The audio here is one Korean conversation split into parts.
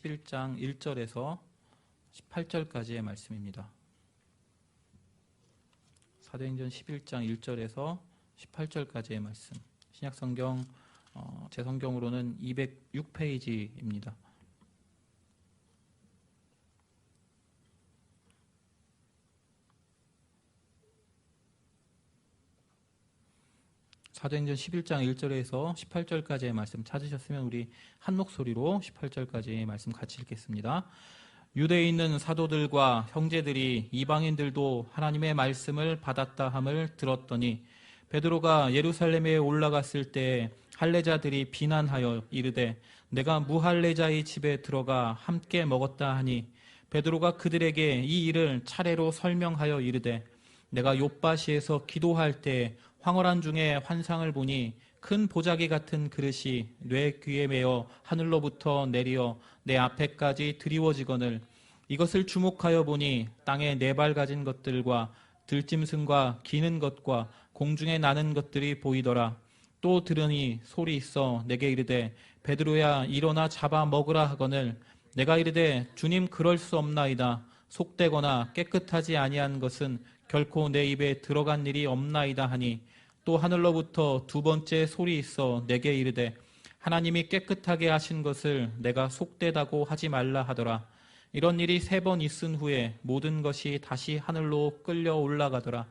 11장 1절에서 18절까지의 말씀입니다. 사도행전 11장 1절에서 18절까지의 말씀. 신약성경 제 성경으로는 206페이지입니다. 사도행전 11장 1절에서 18절까지의 말씀 찾으셨으면 우리 한 목소리로 18절까지의 말씀 같이 읽겠습니다. 유대에 있는 사도들과 형제들이 이방인들도 하나님의 말씀을 받았다 함을 들었더니 베드로가 예루살렘에 올라갔을 때 할례자들이 비난하여 이르되 내가 무할례자의 집에 들어가 함께 먹었다 하니 베드로가 그들에게 이 일을 차례로 설명하여 이르되 내가 욥바시에서 기도할 때 황홀한 중에 환상을 보니 큰 보자기 같은 그릇이 뇌 귀에 매어 하늘로부터 내리어 내 앞에까지 드리워지거늘 이것을 주목하여 보니 땅에 네 발 가진 것들과 들짐승과 기는 것과 공중에 나는 것들이 보이더라. 또 들으니 소리 있어 내게 이르되 베드로야 일어나 잡아 먹으라 하거늘 내가 이르되 주님 그럴 수 없나이다. 속되거나 깨끗하지 아니한 것은 결코 내 입에 들어간 일이 없나이다 하니 또 하늘로부터 두 번째 소리 있어 내게 이르되 하나님이 깨끗하게 하신 것을 내가 속되다고 하지 말라 하더라. 이런 일이 3번 있은 후에 모든 것이 다시 하늘로 끌려 올라가더라.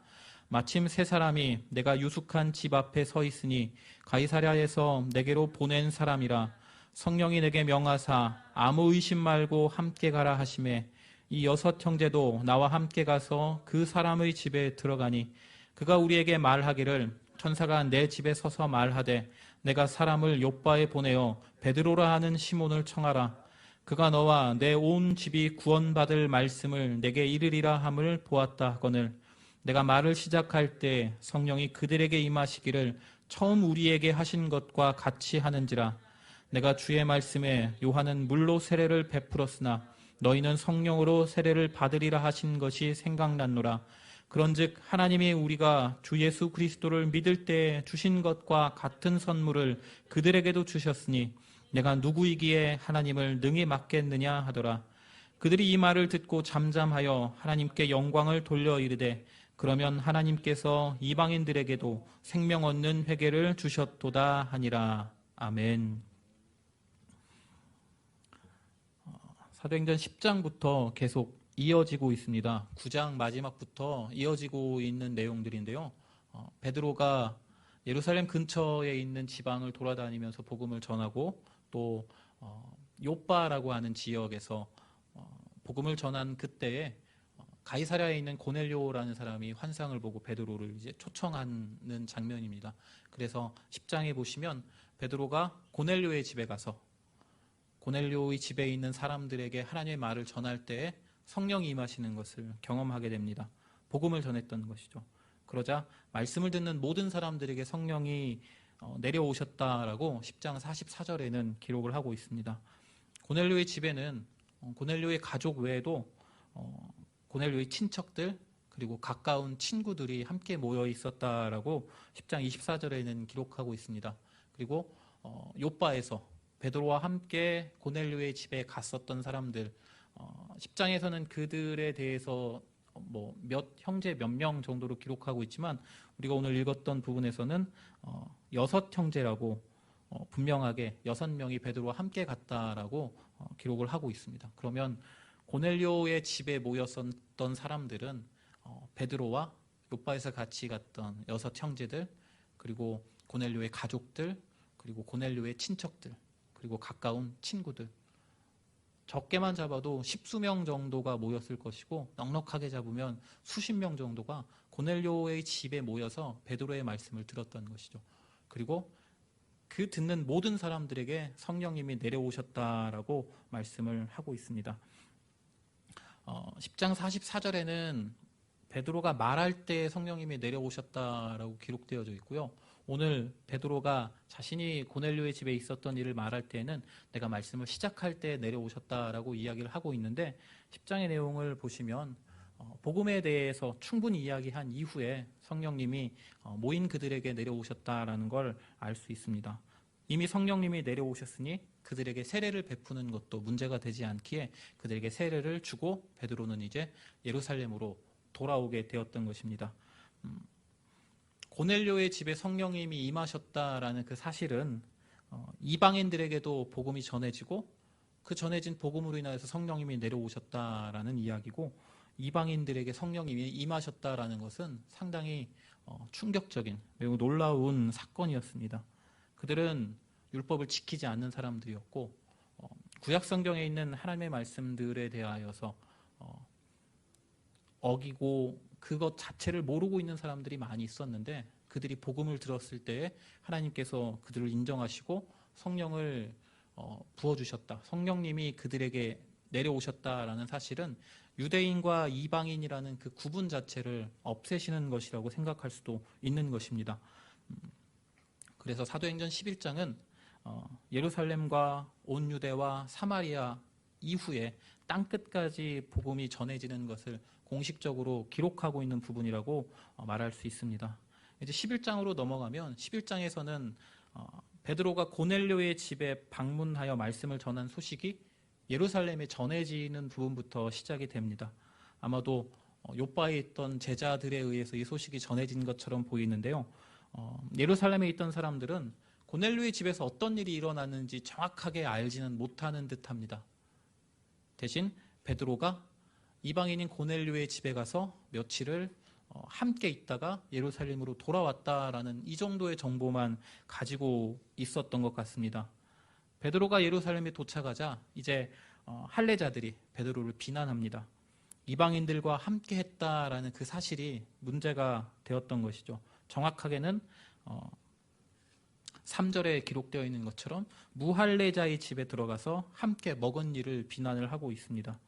마침 3사람이 내가 유숙한 집 앞에 서 있으니 가이사랴에서 내게로 보낸 사람이라. 성령이 내게 명하사 아무 의심 말고 함께 가라 하시매 이 6 형제도 나와 함께 가서 그 사람의 집에 들어가니 그가 우리에게 말하기를 천사가 내 집에 서서 말하되 내가 사람을 욥바에 보내어 베드로라 하는 시몬을 청하라. 그가 너와 내 온 집이 구원받을 말씀을 내게 이르리라 함을 보았다 하거늘 내가 말을 시작할 때 성령이 그들에게 임하시기를 처음 우리에게 하신 것과 같이 하는지라. 내가 주의 말씀에 요한은 물로 세례를 베풀었으나 너희는 성령으로 세례를 받으리라 하신 것이 생각났노라. 그런즉 하나님이 우리가 주 예수 그리스도를 믿을 때 주신 것과 같은 선물을 그들에게도 주셨으니 내가 누구이기에 하나님을 능히 맡겠느냐 하더라. 그들이 이 말을 듣고 잠잠하여 하나님께 영광을 돌려 이르되 그러면 하나님께서 이방인들에게도 생명 얻는 회개를 주셨도다 하니라. 아멘. 사도행전 10장부터 계속 이어지고 있습니다. 9장 마지막부터 이어지고 있는 내용들인데요. 베드로가 예루살렘 근처에 있는 지방을 돌아다니면서 복음을 전하고 또 욥바라고 하는 지역에서 복음을 전한 그때에 가이사랴에 있는 고넬료라는 사람이 환상을 보고 베드로를 이제 초청하는 장면입니다. 그래서 10장에 보시면 베드로가 고넬료의 집에 가서 고넬료의 집에 있는 사람들에게 하나님의 말을 전할 때에 성령이 임하시는 것을 경험하게 됩니다. 복음을 전했던 것이죠. 그러자 말씀을 듣는 모든 사람들에게 성령이 내려오셨다라고 10장 44절에는 기록을 하고 있습니다. 고넬료의 집에는 고넬료의 가족 외에도 고넬료의 친척들 그리고 가까운 친구들이 함께 모여 있었다라고 10장 24절에는 기록하고 있습니다. 그리고 욥바에서 베드로와 함께 고넬료의 집에 갔었던 사람들 10장에서는 그들에 대해서 몇 형제 몇 명 정도로 기록하고 있지만 우리가 오늘 읽었던 부분에서는 6 형제라고 분명하게 6명이 베드로와 함께 갔다라고 기록을 하고 있습니다. 그러면 고넬료의 집에 모였었던 사람들은 베드로와 욥바에서 같이 갔던 6 형제들 그리고 고넬료의 가족들 그리고 고넬료의 친척들 그리고 가까운 친구들 적게만 잡아도 10수명 정도가 모였을 것이고 넉넉하게 잡으면 수십 명 정도가 고넬료의 집에 모여서 베드로의 말씀을 들었던 것이죠. 그리고 그 듣는 모든 사람들에게 성령님이 내려오셨다라고 말씀을 하고 있습니다. 10장 44절에는 베드로가 말할 때 성령님이 내려오셨다라고 기록되어져 있고요. 오늘 베드로가 자신이 고넬료의 집에 있었던 일을 말할 때에는 내가 말씀을 시작할 때 내려오셨다라고 이야기를 하고 있는데 10장의 내용을 보시면 복음에 대해서 충분히 이야기한 이후에 성령님이 모인 그들에게 내려오셨다라는 걸 알 수 있습니다. 이미 성령님이 내려오셨으니 그들에게 세례를 베푸는 것도 문제가 되지 않기에 그들에게 세례를 주고 베드로는 이제 예루살렘으로 돌아오게 되었던 것입니다. 고넬료의 집에 성령님이 임하셨다라는 그 사실은 이방인들에게도 복음이 전해지고 그 전해진 복음으로 인하여서 성령님이 내려오셨다라는 이야기고, 이방인들에게 성령님이 임하셨다라는 것은 상당히 충격적인, 매우 놀라운 사건이었습니다. 그들은 율법을 지키지 않는 사람들이었고 구약 성경에 있는 하나님의 말씀들에 대하여서 어기고 그것 자체를 모르고 있는 사람들이 많이 있었는데, 그들이 복음을 들었을 때 하나님께서 그들을 인정하시고 성령을 부어주셨다, 성령님이 그들에게 내려오셨다라는 사실은 유대인과 이방인이라는 그 구분 자체를 없애시는 것이라고 생각할 수도 있는 것입니다. 그래서 사도행전 11장은 예루살렘과 온 유대와 사마리아 이후에 땅끝까지 복음이 전해지는 것을 공식적으로 기록하고 있는 부분이라고 말할 수 있습니다. 이제 11장으로 넘어가면 11장에서는 베드로가 고넬료의 집에 방문하여 말씀을 전한 소식이 예루살렘에 전해지는 부분부터 시작이 됩니다. 아마도 요바에 있던 제자들에 의해서 이 소식이 전해진 것처럼 보이는데요. 예루살렘에 있던 사람들은 고넬료의 집에서 어떤 일이 일어났는지 정확하게 알지는 못하는 듯합니다. 대신 베드로가 이방인인 고넬료의 집에 가서 며칠을 함께 있다가 예루살렘으로 돌아왔다라는 이 정도의 정보만 가지고 있었던 것 같습니다. 베드로가 예루살렘에 도착하자 이제 할례자들이 베드로를 비난합니다. 이방인들과 함께 했다라는 그 사실이 문제가 되었던 것이죠. 정확하게는 3절에 기록되어 있는 것처럼 무할례자의 집에 들어가서 함께 먹은 일을 비난을 하고 있습니다.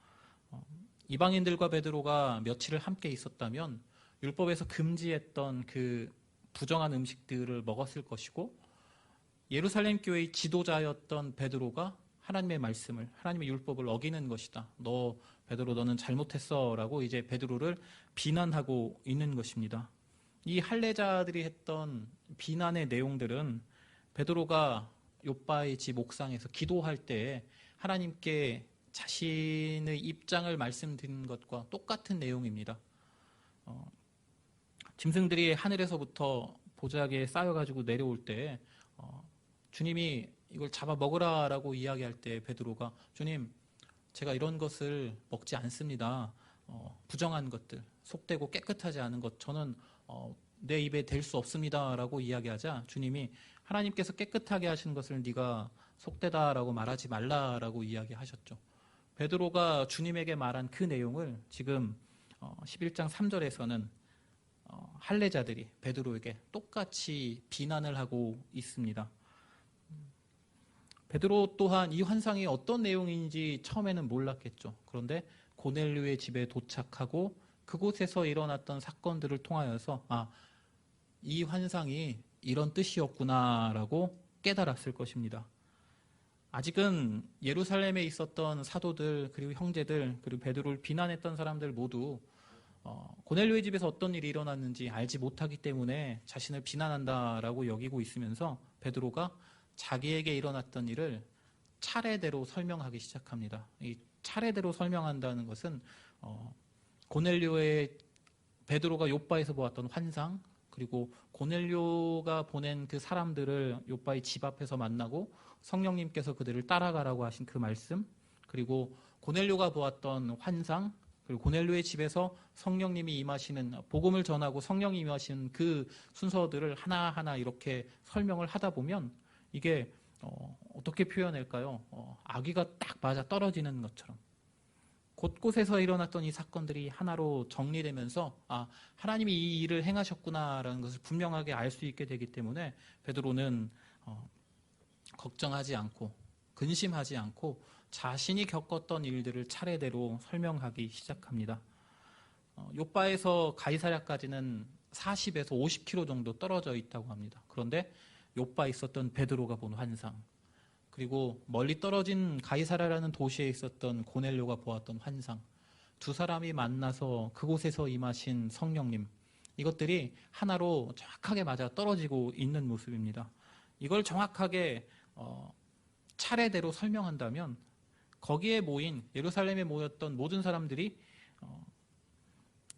이방인들과 베드로가 며칠을 함께 있었다면 율법에서 금지했던 그 부정한 음식들을 먹었을 것이고, 예루살렘 교회의 지도자였던 베드로가 하나님의 말씀을, 하나님의 율법을 어기는 것이다, 너 베드로 너는 잘못했어 라고 이제 베드로를 비난하고 있는 것입니다. 이 할례자들이 했던 비난의 내용들은 베드로가 욥바의 집 옥상에서 기도할 때 하나님께 자신의 입장을 말씀드린 것과 똑같은 내용입니다. 짐승들이 하늘에서부터 보자기에 쌓여가지고 내려올 때 주님이 이걸 잡아 먹으라라고 이야기할 때 베드로가 주님, 제가 이런 것을 먹지 않습니다. 부정한 것들, 속되고 깨끗하지 않은 것 저는 내 입에 댈 수 없습니다 라고 이야기하자 주님이 하나님께서 깨끗하게 하신 것을 네가 속되다라고 말하지 말라라고 이야기하셨죠. 베드로가 주님에게 말한 그 내용을 지금 11장 3절에서는 할례자들이 베드로에게 똑같이 비난을 하고 있습니다. 베드로 또한 이 환상이 어떤 내용인지 처음에는 몰랐겠죠. 그런데 고넬료의 집에 도착하고 그곳에서 일어났던 사건들을 통하여서 이 환상이 이런 뜻이었구나라고 깨달았을 것입니다. 아직은 예루살렘에 있었던 사도들 그리고 형제들 그리고 베드로를 비난했던 사람들 모두 고넬료의 집에서 어떤 일이 일어났는지 알지 못하기 때문에 자신을 비난한다라고 여기고 있으면서 베드로가 자기에게 일어났던 일을 차례대로 설명하기 시작합니다. 이 차례대로 설명한다는 것은 고넬료의 베드로가 욥바에서 보았던 환상, 그리고 고넬료가 보낸 그 사람들을 욥바의 집 앞에서 만나고 성령님께서 그들을 따라가라고 하신 그 말씀, 그리고 고넬료가 보았던 환상, 그리고 고넬료의 집에서 성령님이 임하시는, 복음을 전하고 성령님이 임하시는 그 순서들을 하나하나 이렇게 설명을 하다 보면 이게 어떻게 표현할까요? 아기가 딱 맞아 떨어지는 것처럼 곳곳에서 일어났던 이 사건들이 하나로 정리되면서 하나님이 이 일을 행하셨구나라는 것을 분명하게 알 수 있게 되기 때문에 베드로는 걱정하지 않고 근심하지 않고 자신이 겪었던 일들을 차례대로 설명하기 시작합니다. 욥바에서 가이사랴까지는 40에서 50km 정도 떨어져 있다고 합니다. 그런데 욥바에 있었던 베드로가 본 환상, 그리고 멀리 떨어진 가이사랴라는 도시에 있었던 고넬료가 보았던 환상, 두 사람이 만나서 그곳에서 임하신 성령님, 이것들이 하나로 정확하게 맞아 떨어지고 있는 모습입니다. 이걸 정확하게 차례대로 설명한다면 거기에 모인 예루살렘에 모였던 모든 사람들이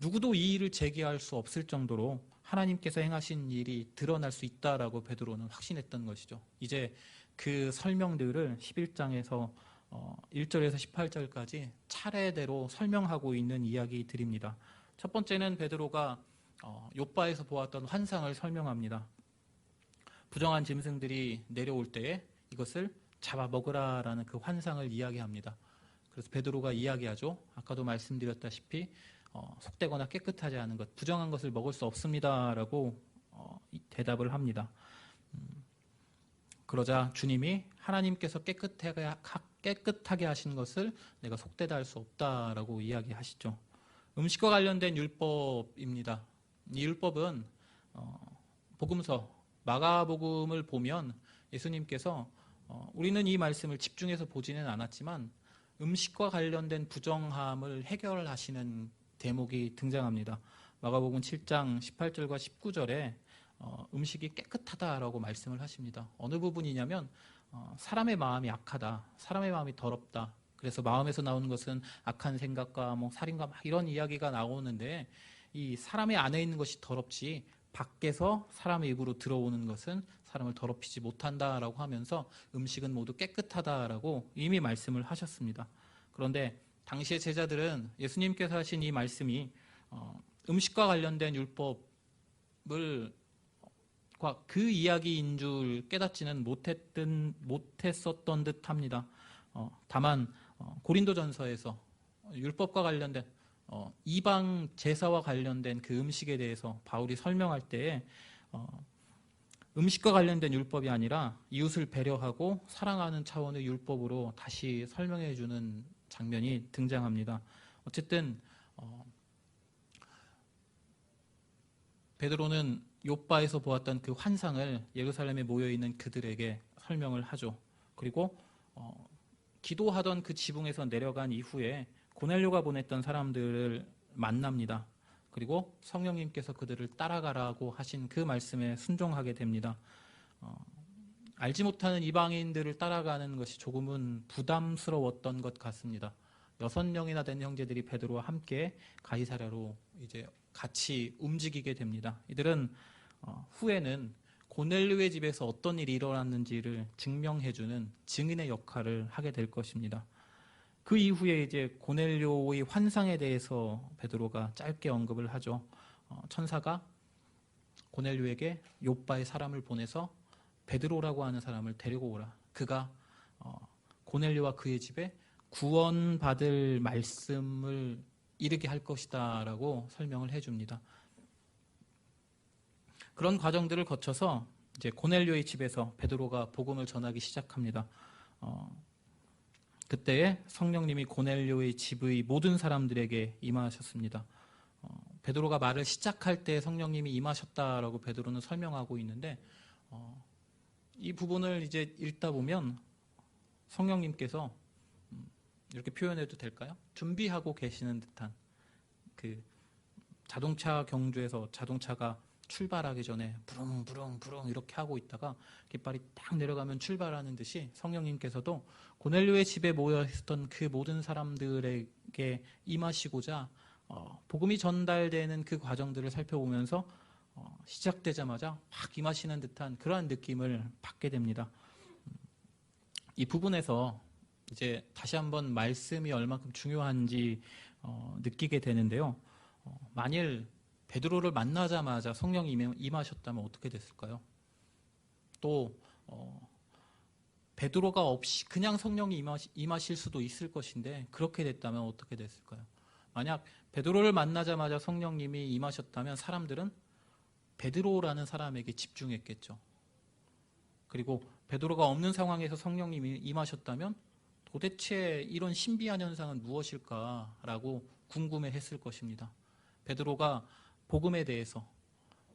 누구도 이 일을 제기할 수 없을 정도로 하나님께서 행하신 일이 드러날 수 있다라고 베드로는 확신했던 것이죠. 이제 그 설명들을 11장에서 1절에서 18절까지 차례대로 설명하고 있는 이야기들입니다. 첫 번째는 베드로가 욥바에서 보았던 환상을 설명합니다. 부정한 짐승들이 내려올 때에 이것을 잡아먹으라라는 그 환상을 이야기합니다. 그래서 베드로가 이야기하죠. 아까도 말씀드렸다시피 속되거나 깨끗하지 않은 것, 부정한 것을 먹을 수 없습니다라고 대답을 합니다. 그러자 주님이 하나님께서 깨끗하게 하신 것을 내가 속되다 할 수 없다라고 이야기하시죠. 음식과 관련된 율법입니다. 이 율법은 복음서 마가복음을 보면 예수님께서 우리는 이 말씀을 집중해서 보지는 않았지만 음식과 관련된 부정함을 해결하시는 대목이 등장합니다. 마가복음 7장 18절과 19절에 음식이 깨끗하다라고 말씀을 하십니다. 어느 부분이냐면 사람의 마음이 악하다, 사람의 마음이 더럽다. 그래서 마음에서 나오는 것은 악한 생각과 살인과 이런 이야기가 나오는데 이 사람의 안에 있는 것이 더럽지 밖에서 사람의 입으로 들어오는 것은 사람을 더럽히지 못한다라고 하면서 음식은 모두 깨끗하다라고 이미 말씀을 하셨습니다. 그런데 당시의 제자들은 예수님께서 하신 이 말씀이 음식과 관련된 율법을 그 이야기인 줄 깨닫지는 못했었던 듯합니다. 다만 고린도전서에서 율법과 관련된 이방 제사와 관련된 그 음식에 대해서 바울이 설명할 때에 음식과 관련된 율법이 아니라 이웃을 배려하고 사랑하는 차원의 율법으로 다시 설명해 주는 장면이 등장합니다. 어쨌든 베드로는 욥바에서 보았던 그 환상을 예루살렘에 모여있는 그들에게 설명을 하죠. 그리고 기도하던 그 지붕에서 내려간 이후에 고넬료가 보냈던 사람들을 만납니다. 그리고 성령님께서 그들을 따라가라고 하신 그 말씀에 순종하게 됩니다. 알지 못하는 이방인들을 따라가는 것이 조금은 부담스러웠던 것 같습니다. 6명이나 된 형제들이 베드로와 함께 가이사랴로 이제 같이 움직이게 됩니다. 이들은 후에는 고넬료의 집에서 어떤 일이 일어났는지를 증명해주는 증인의 역할을 하게 될 것입니다. 그 이후에 이제 고넬료의 환상에 대해서 베드로가 짧게 언급을 하죠. 천사가 고넬료에게 욥바의 사람을 보내서 베드로라고 하는 사람을 데리고 오라. 그가 고넬료와 그의 집에 구원받을 말씀을 이르게 할 것이다 라고 설명을 해줍니다. 그런 과정들을 거쳐서 이제 고넬료의 집에서 베드로가 복음을 전하기 시작합니다. 그때에 성령님이 고넬료의 집의 모든 사람들에게 임하셨습니다. 베드로가 말을 시작할 때 성령님이 임하셨다라고 베드로는 설명하고 있는데 이 부분을 이제 읽다 보면 성령님께서 이렇게 표현해도 될까요? 준비하고 계시는 듯한 그 자동차 경주에서 자동차가 출발하기 전에 부릉부릉부릉 이렇게 하고 있다가 깃발이 딱 내려가면 출발하는 듯이 성령님께서도 고넬료의 집에 모여 있었던 그 모든 사람들에게 임하시고자 복음이 전달되는 그 과정들을 살펴보면서 시작되자마자 확 임하시는 듯한 그러한 느낌을 받게 됩니다. 이 부분에서 이제 다시 한번 말씀이 얼마큼 중요한지 느끼게 되는데요. 만일 베드로를 만나자마자 성령이 임하셨다면 어떻게 됐을까요? 또 베드로가 없이 그냥 성령이 임하실 수도 있을 것인데 그렇게 됐다면 어떻게 됐을까요? 만약 베드로를 만나자마자 성령님이 임하셨다면 사람들은 베드로라는 사람에게 집중했겠죠. 그리고 베드로가 없는 상황에서 성령님이 임하셨다면 도대체 이런 신비한 현상은 무엇일까라고 궁금해했을 것입니다. 베드로가 복음에 대해서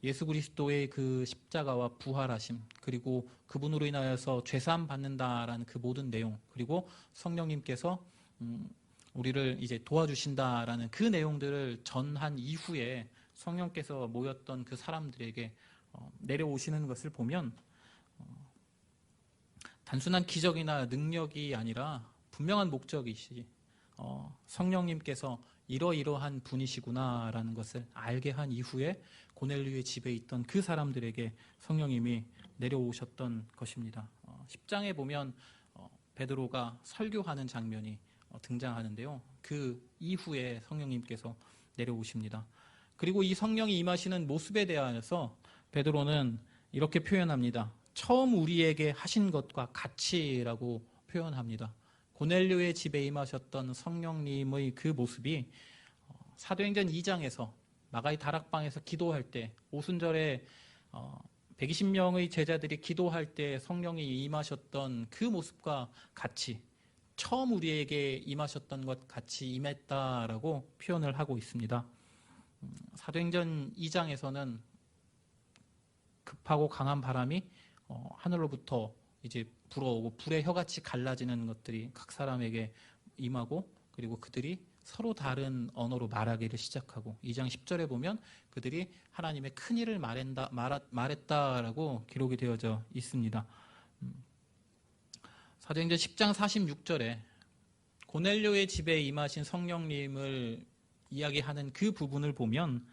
예수 그리스도의 그 십자가와 부활하심 그리고 그분으로 인하여서 죄사함 받는다라는 그 모든 내용 그리고 성령님께서 우리를 이제 도와주신다라는 그 내용들을 전한 이후에 성령께서 모였던 그 사람들에게 내려오시는 것을 보면 단순한 기적이나 능력이 아니라 분명한 목적이시 성령님께서 이러이러한 분이시구나라는 것을 알게 한 이후에 고넬료의 집에 있던 그 사람들에게 성령님이 내려오셨던 것입니다. 10장에 보면 베드로가 설교하는 장면이 등장하는데요. 그 이후에 성령님께서 내려오십니다. 그리고 이 성령이 임하시는 모습에 대하여서 베드로는 이렇게 표현합니다. 처음 우리에게 하신 것과 같이라고 표현합니다. 고넬료의 집에 임하셨던 성령님의 그 모습이 사도행전 2장에서 마가의 다락방에서 기도할 때 오순절에 120명의 제자들이 기도할 때 성령이 임하셨던 그 모습과 같이 처음 우리에게 임하셨던 것 같이 임했다라고 표현을 하고 있습니다. 사도행전 2장에서는 급하고 강한 바람이 하늘로부터 이제 불어오고 불의 혀같이 갈라지는 것들이 각 사람에게 임하고 그리고 그들이 서로 다른 언어로 말하기를 시작하고 2장 10절에 보면 그들이 하나님의 큰 일을 말했다라고 기록이 되어져 있습니다. 사도행전 10장 46절에 고넬료의 집에 임하신 성령님을 이야기하는 그 부분을 보면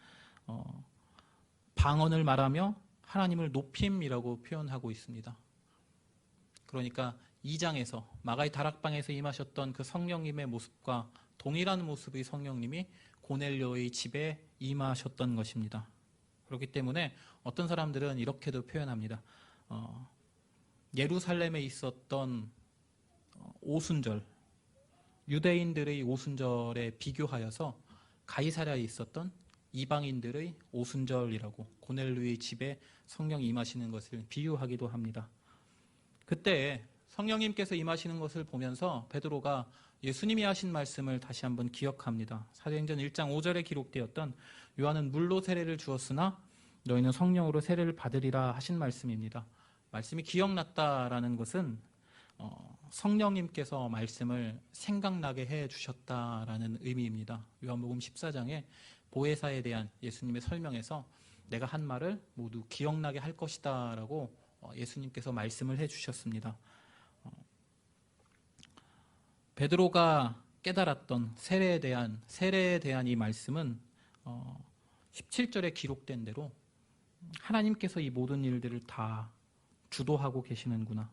방언을 말하며 하나님을 높임이라고 표현하고 있습니다. 그러니까 2장에서 마가의 다락방에서 임하셨던 그 성령님의 모습과 동일한 모습의 성령님이 고넬료의 집에 임하셨던 것입니다. 그렇기 때문에 어떤 사람들은 이렇게도 표현합니다. 예루살렘에 있었던 오순절, 유대인들의 오순절에 비교하여서 가이사랴에 있었던 이방인들의 오순절이라고 고넬료의 집에 성령이 임하시는 것을 비유하기도 합니다. 그때 성령님께서 임하시는 것을 보면서 베드로가 예수님이 하신 말씀을 다시 한번 기억합니다. 사도행전 1장 5절에 기록되었던 요한은 물로 세례를 주었으나 너희는 성령으로 세례를 받으리라 하신 말씀입니다. 말씀이 기억났다라는 것은 성령님께서 말씀을 생각나게 해주셨다라는 의미입니다. 요한복음 14장에 보혜사에 대한 예수님의 설명에서 내가 한 말을 모두 기억나게 할 것이다 라고 예수님께서 말씀을 해주셨습니다. 베드로가 깨달았던 세례에 대한 이 말씀은 17절에 기록된 대로 하나님께서 이 모든 일들을 다 주도하고 계시는구나.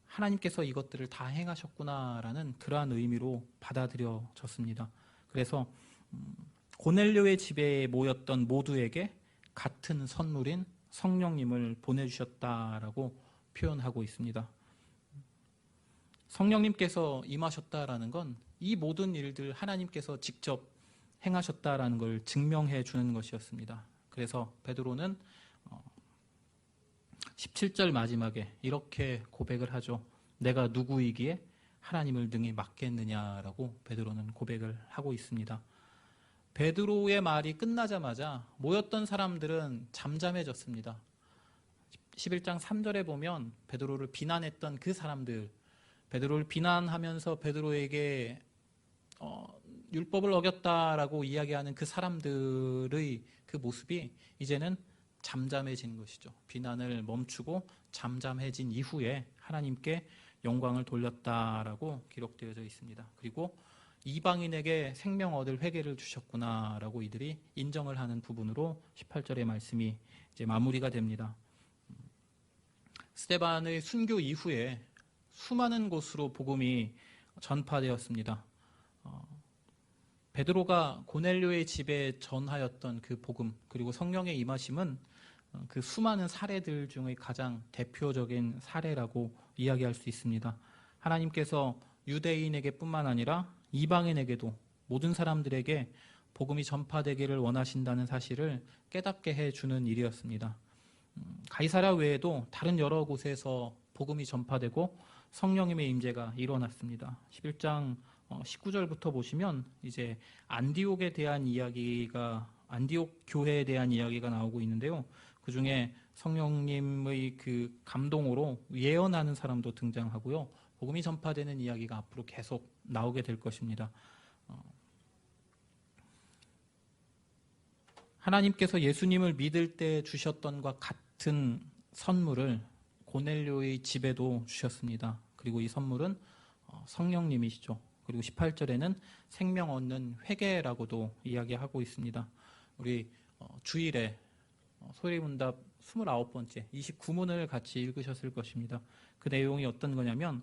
하나님께서 이것들을 다 행하셨구나라는 그러한 의미로 받아들여졌습니다. 그래서 고넬료의 집에 모였던 모두에게 같은 선물인 성령님을 보내주셨다라고 표현하고 있습니다. 성령님께서 임하셨다라는 건 이 모든 일들 하나님께서 직접 행하셨다라는 걸 증명해 주는 것이었습니다. 그래서 베드로는 17절 마지막에 이렇게 고백을 하죠. 내가 누구이기에 하나님을 능히 맡겠느냐라고 베드로는 고백을 하고 있습니다. 베드로의 말이 끝나자마자 모였던 사람들은 잠잠해졌습니다. 11장 3절에 보면 베드로를 비난했던 그 사람들, 베드로를 비난하면서 베드로에게 율법을 어겼다라고 이야기하는 그 사람들의 그 모습이 이제는 잠잠해진 것이죠. 비난을 멈추고 잠잠해진 이후에 하나님께 영광을 돌렸다라고 기록되어져 있습니다. 그리고 이방인에게 생명 얻을 회개를 주셨구나라고 이들이 인정을 하는 부분으로 18절의 말씀이 이제 마무리가 됩니다. 스데반의 순교 이후에 수많은 곳으로 복음이 전파되었습니다. 베드로가 고넬료의 집에 전하였던 그 복음 그리고 성령의 임하심은 그 수많은 사례들 중의 가장 대표적인 사례라고 이야기할 수 있습니다. 하나님께서 유대인에게 뿐만 아니라 이방인에게도 모든 사람들에게 복음이 전파되기를 원하신다는 사실을 깨닫게 해주는 일이었습니다. 가이사랴 외에도 다른 여러 곳에서 복음이 전파되고 성령님의 임재가 일어났습니다. 11장 19절부터 보시면 이제 안디옥 교회에 대한 이야기가 나오고 있는데요. 그 중에 성령님의 그 감동으로 예언하는 사람도 등장하고요. 복음이 전파되는 이야기가 앞으로 계속 나오게 될 것입니다. 하나님께서 예수님을 믿을 때 주셨던과 같은 선물을 고넬료의 집에도 주셨습니다. 그리고 이 선물은 성령님이시죠. 그리고 18절에는 생명 얻는 회개라고도 이야기하고 있습니다. 우리 주일에 소리문답 29번째 29문을 같이 읽으셨을 것입니다. 그 내용이 어떤 거냐면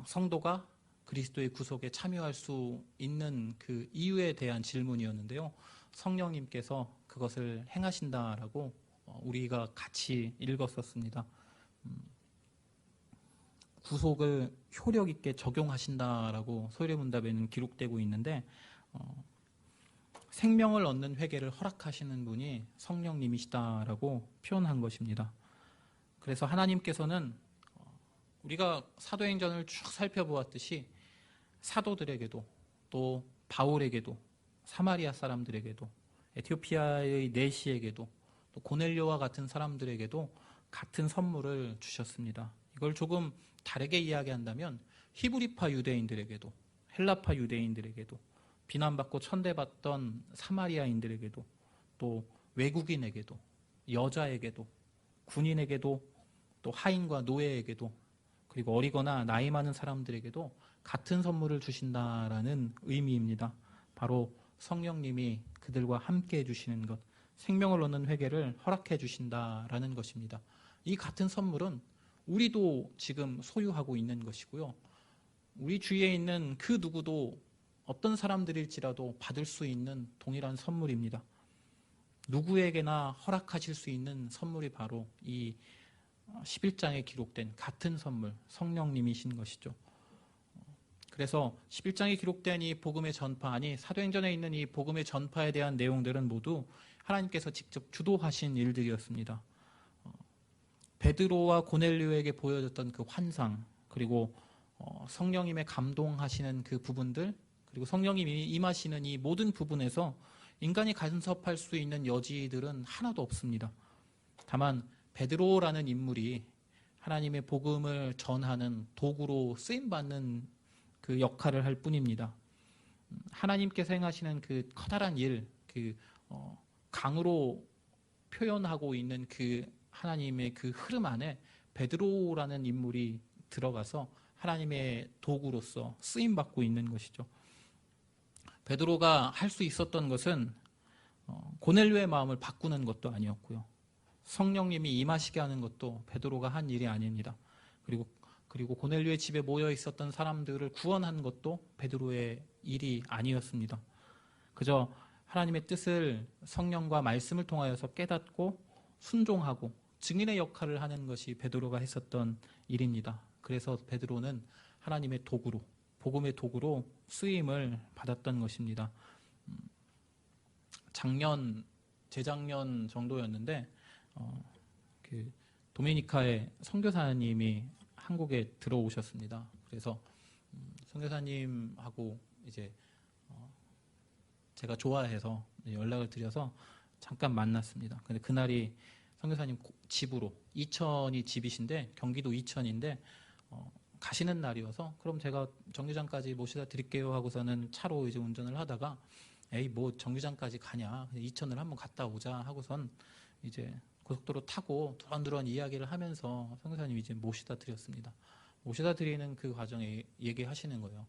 성도가 그리스도의 구속에 참여할 수 있는 그 이유에 대한 질문이었는데요. 성령님께서 그것을 행하신다라고 우리가 같이 읽었었습니다. 구속을 효력 있게 적용하신다라고 소리문답에는 기록되고 있는데 생명을 얻는 회개를 허락하시는 분이 성령님이시다라고 표현한 것입니다. 그래서 하나님께서는 우리가 사도행전을 쭉 살펴보았듯이 사도들에게도 또 바울에게도 사마리아 사람들에게도 에티오피아의 네시에게도 또 고넬료와 같은 사람들에게도 같은 선물을 주셨습니다. 이걸 조금 다르게 이야기한다면 히브리파 유대인들에게도 헬라파 유대인들에게도 비난받고 천대받던 사마리아인들에게도 또 외국인에게도 여자에게도 군인에게도 또 하인과 노예에게도 그리고 어리거나 나이 많은 사람들에게도 같은 선물을 주신다라는 의미입니다. 바로 성령님이 그들과 함께 해주시는 것, 생명을 얻는 회개를 허락해 주신다라는 것입니다. 이 같은 선물은 우리도 지금 소유하고 있는 것이고요. 우리 주위에 있는 그 누구도 어떤 사람들일지라도 받을 수 있는 동일한 선물입니다. 누구에게나 허락하실 수 있는 선물이 바로 이 11장에 기록된 같은 선물, 성령님이신 것이죠. 그래서 11장에 기록된 이 복음의 전파, 아니 사도행전에 있는 이 복음의 전파에 대한 내용들은 모두 하나님께서 직접 주도하신 일들이었습니다. 베드로와 고넬료에게 보여졌던 그 환상, 그리고 성령님의 감동하시는 그 부분들, 그리고 성령님이 임하시는 이 모든 부분에서 인간이 간섭할 수 있는 여지들은 하나도 없습니다. 다만 베드로라는 인물이 하나님의 복음을 전하는 도구로 쓰임받는 그 역할을 할 뿐입니다. 하나님께서 행하시는 그 커다란 일, 그 강으로 표현하고 있는 그 하나님의 그 흐름 안에 베드로라는 인물이 들어가서 하나님의 도구로서 쓰임받고 있는 것이죠. 베드로가 할 수 있었던 것은 고넬료의 마음을 바꾸는 것도 아니었고요. 성령님이 임하시게 하는 것도 베드로가 한 일이 아닙니다. 그리고 고넬료의 집에 모여 있었던 사람들을 구원한 것도 베드로의 일이 아니었습니다. 그저 하나님의 뜻을 성령과 말씀을 통하여서 깨닫고 순종하고 증인의 역할을 하는 것이 베드로가 했었던 일입니다. 그래서 베드로는 하나님의 도구로, 복음의 도구로 쓰임을 받았던 것입니다. 재작년 정도였는데 그 도미니카의 선교사님이 한국에 들어오셨습니다. 그래서 선교사님하고 이제 제가 좋아해서 연락을 드려서 잠깐 만났습니다. 근데 그날이 선교사님 집으로, 이천이 집이신데 경기도 이천인데 가시는 날이어서 그럼 제가 정류장까지 모시다 드릴게요 하고서는 차로 이제 운전을 하다가 에이 뭐 정류장까지 가냐, 이천을 한번 갔다 오자 하고선 이제 고속도로 타고 두런두런 이야기를 하면서 선교사님이 이제 모시다 드렸습니다. 모시다 드리는 그 과정에 얘기하시는 거예요.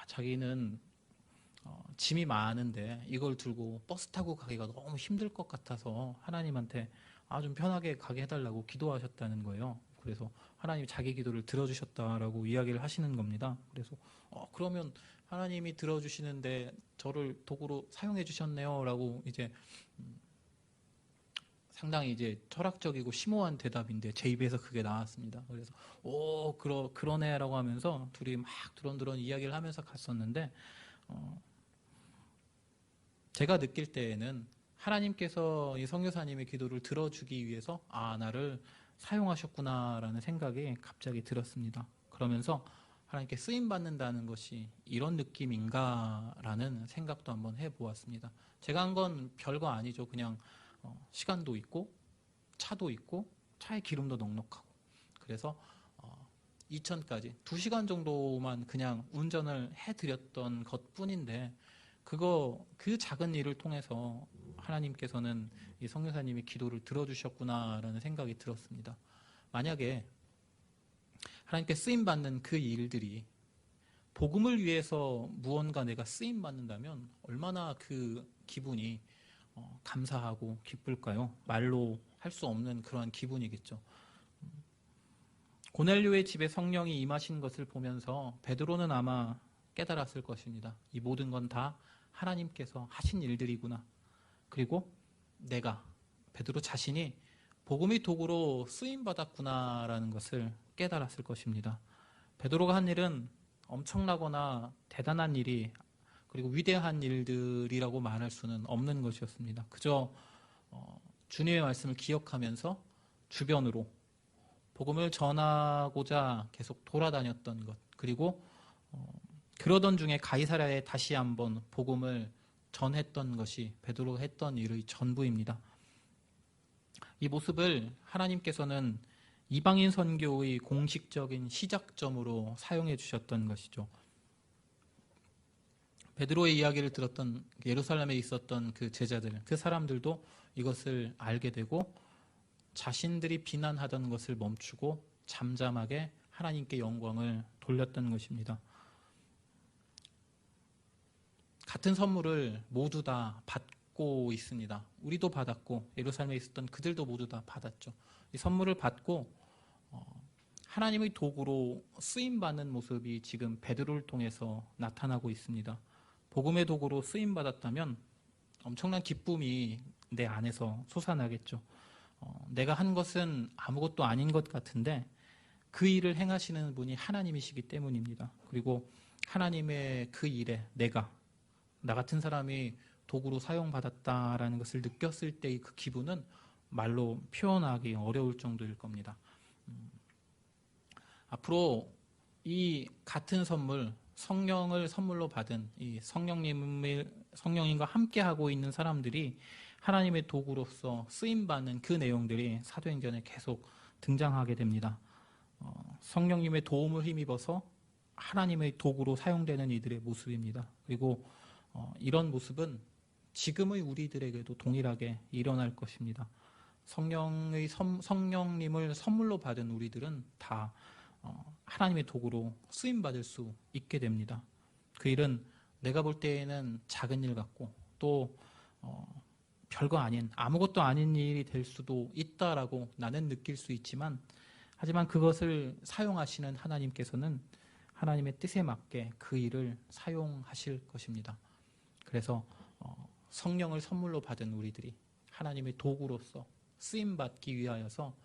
자기는 짐이 많은데 이걸 들고 버스 타고 가기가 너무 힘들 것 같아서 하나님한테 좀 편하게 가게 해달라고 기도하셨다는 거예요. 그래서 하나님이 자기 기도를 들어주셨다라고 이야기를 하시는 겁니다. 그래서 그러면 하나님이 들어주시는데 저를 도구로 사용해 주셨네요 라고 이제 상당히 이제 철학적이고 심오한 대답인데 제 입에서 그게 나왔습니다. 그래서 그러네 라고 하면서 둘이 막 두런두런 이야기를 하면서 갔었는데 제가 느낄 때에는 하나님께서 이 선교사님의 기도를 들어주기 위해서 나를 사용하셨구나라는 생각이 갑자기 들었습니다. 그러면서 하나님께 쓰임받는다는 것이 이런 느낌인가라는 생각도 한번 해보았습니다. 제가 한 건 별거 아니죠. 그냥 시간도 있고 차도 있고 차에 기름도 넉넉하고 그래서 이천까지 2시간 정도만 그냥 운전을 해드렸던 것뿐인데 그 작은 일을 통해서 하나님께서는 이 선교사님의 기도를 들어주셨구나라는 생각이 들었습니다. 만약에 하나님께 쓰임받는 그 일들이 복음을 위해서 무언가 내가 쓰임받는다면 얼마나 그 기분이 감사하고 기쁠까요? 말로 할 수 없는 그러한 기분이겠죠. 고넬료의 집에 성령이 임하신 것을 보면서 베드로는 아마 깨달았을 것입니다. 이 모든 건 다 하나님께서 하신 일들이구나. 그리고 내가 베드로 자신이 복음의 도구로 쓰임받았구나라는 것을 깨달았을 것입니다. 베드로가 한 일은 엄청나거나 대단한 일이 그리고 위대한 일들이라고 말할 수는 없는 것이었습니다. 그저 주님의 말씀을 기억하면서 주변으로 복음을 전하고자 계속 돌아다녔던 것, 그리고 그러던 중에 가이사랴에 다시 한번 복음을 전했던 것이 베드로가 했던 일의 전부입니다. 이 모습을 하나님께서는 이방인 선교의 공식적인 시작점으로 사용해 주셨던 것이죠. 베드로의 이야기를 들었던 예루살렘에 있었던 그 제자들, 그 사람들도 이것을 알게 되고 자신들이 비난하던 것을 멈추고 잠잠하게 하나님께 영광을 돌렸던 것입니다. 같은 선물을 모두 다 받고 있습니다. 우리도 받았고 예루살렘에 있었던 그들도 모두 다 받았죠. 이 선물을 받고 하나님의 도구로 쓰임받는 모습이 지금 베드로를 통해서 나타나고 있습니다. 복음의 도구로 쓰임받았다면 엄청난 기쁨이 내 안에서 솟아나겠죠. 내가 한 것은 아무것도 아닌 것 같은데 그 일을 행하시는 분이 하나님이시기 때문입니다. 그리고 하나님의 그 일에 나 같은 사람이 도구로 사용받았다라는 것을 느꼈을 때의 그 기분은 말로 표현하기 어려울 정도일 겁니다. 앞으로 이 같은 선물, 성령을 선물로 받은 이 성령님과 함께하고 있는 사람들이 하나님의 도구로서 쓰임받는 그 내용들이 사도행전에 계속 등장하게 됩니다. 성령님의 도움을 힘입어서 하나님의 도구로 사용되는 이들의 모습입니다. 그리고 이런 모습은 지금의 우리들에게도 동일하게 일어날 것입니다. 성령님을 선물로 받은 우리들은 다 하나님의 도구로 쓰임받을 수 있게 됩니다. 그 일은 내가 볼 때에는 작은 일 같고 또 별거 아닌 아무것도 아닌 일이 될 수도 있다라고 나는 느낄 수 있지만 하지만 그것을 사용하시는 하나님께서는 하나님의 뜻에 맞게 그 일을 사용하실 것입니다. 그래서 성령을 선물로 받은 우리들이 하나님의 도구로서 쓰임받기 위하여서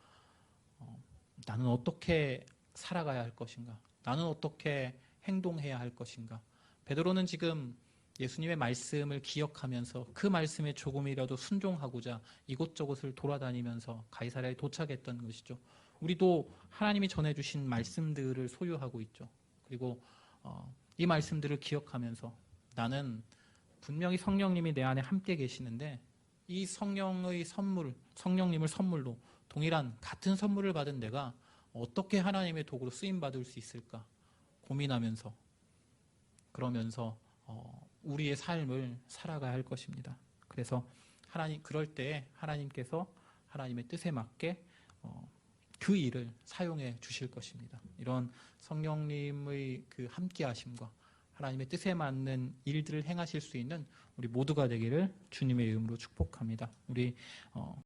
나는 어떻게 살아가야 할 것인가? 나는 어떻게 행동해야 할 것인가? 베드로는 지금 예수님의 말씀을 기억하면서 그 말씀에 조금이라도 순종하고자 이곳저곳을 돌아다니면서 가이사랴에 도착했던 것이죠. 우리도 하나님이 전해주신 말씀들을 소유하고 있죠. 그리고 이 말씀들을 기억하면서 나는 분명히 성령님이 내 안에 함께 계시는데 이 성령의 선물, 성령님을 선물로 동일한 같은 선물을 받은 내가 어떻게 하나님의 도구로 쓰임받을 수 있을까 고민하면서 그러면서 우리의 삶을 살아가야 할 것입니다. 그래서 그럴 때 하나님께서 하나님의 뜻에 맞게 그 일을 사용해 주실 것입니다. 이런 성령님의 그 함께하심과 하나님의 뜻에 맞는 일들을 행하실 수 있는 우리 모두가 되기를 주님의 이름으로 축복합니다. 우리